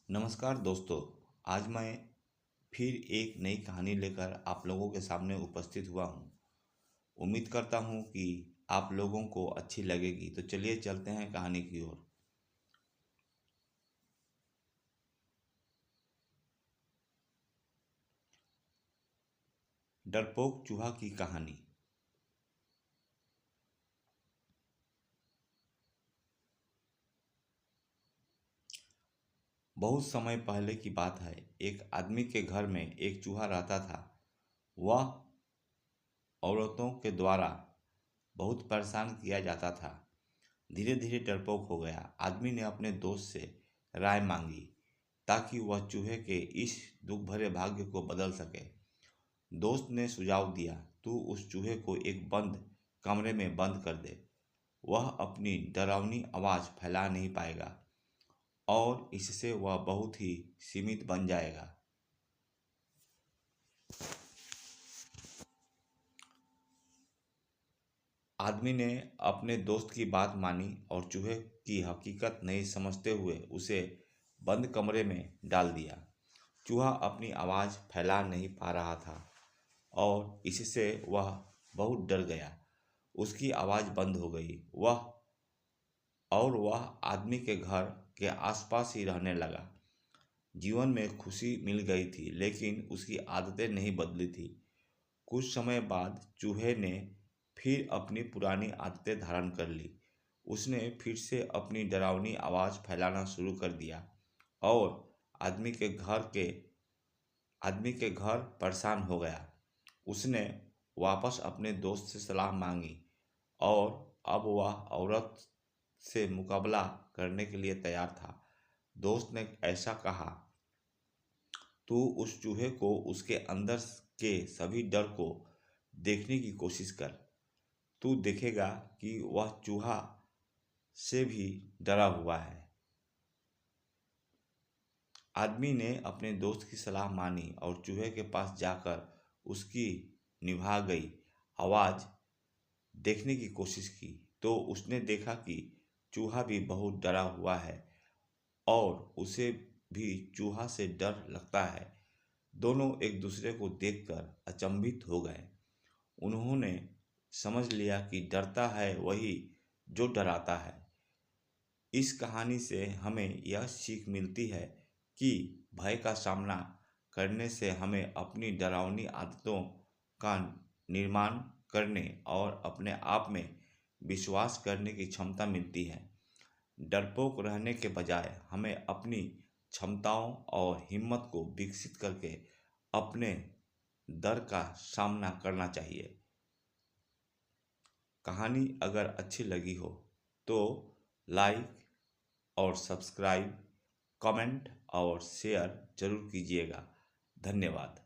नमस्कार दोस्तों। आज मैं फिर एक नई कहानी लेकर आप लोगों के सामने उपस्थित हुआ हूँ। उम्मीद करता हूँ कि आप लोगों को अच्छी लगेगी। तो चलिए चलते हैं कहानी की ओर। डरपोक चूहा की कहानी। बहुत समय पहले की बात है। एक आदमी के घर में एक चूहा रहता था। वह औरतों के द्वारा बहुत परेशान किया जाता था। धीरे धीरे डरपोक हो गया। आदमी ने अपने दोस्त से राय मांगी ताकि वह चूहे के इस दुख भरे भाग्य को बदल सके। दोस्त ने सुझाव दिया, तू उस चूहे को एक बंद कमरे में बंद कर दे। वह अपनी डरावनी आवाज़ फैला नहीं पाएगा और इससे वह बहुत ही सीमित बन जाएगा। आदमी ने अपने दोस्त की बात मानी और चूहे की हकीकत नहीं समझते हुए उसे बंद कमरे में डाल दिया। चूहा अपनी आवाज़ फैला नहीं पा रहा था और इससे वह बहुत डर गया। उसकी आवाज़ बंद हो गई। वह आदमी के घर के आसपास ही रहने लगा। जीवन में खुशी मिल गई थी, लेकिन उसकी आदतें नहीं बदली थी। कुछ समय बाद चूहे ने फिर अपनी पुरानी आदतें धारण कर ली। उसने फिर से अपनी डरावनी आवाज़ फैलाना शुरू कर दिया और आदमी के घर के आदमी के घर परेशान हो गया। उसने वापस अपने दोस्त से सलाह मांगी और अब वह औरत से मुकाबला करने के लिए तैयार था। दोस्त ने ऐसा कहा, तू उस चूहे को उसके अंदर के सभी डर को देखने की कोशिश कर। तू देखेगा कि वह चूहा से भी डरा हुआ है। आदमी ने अपने दोस्त की सलाह मानी और चूहे के पास जाकर उसकी निभा गई आवाज़ देखने की कोशिश की। तो उसने देखा कि चूहा भी बहुत डरा हुआ है और उसे भी चूहा से डर लगता है। दोनों एक दूसरे को देखकर अचंभित हो गए। उन्होंने समझ लिया कि डरता है वही जो डराता है। इस कहानी से हमें यह सीख मिलती है कि भय का सामना करने से हमें अपनी डरावनी आदतों का निर्माण करने और अपने आप में विश्वास करने की क्षमता मिलती है। डरपोक रहने के बजाय हमें अपनी क्षमताओं और हिम्मत को विकसित करके अपने डर का सामना करना चाहिए। कहानी अगर अच्छी लगी हो तो लाइक और सब्सक्राइब, कमेंट और शेयर जरूर कीजिएगा। धन्यवाद।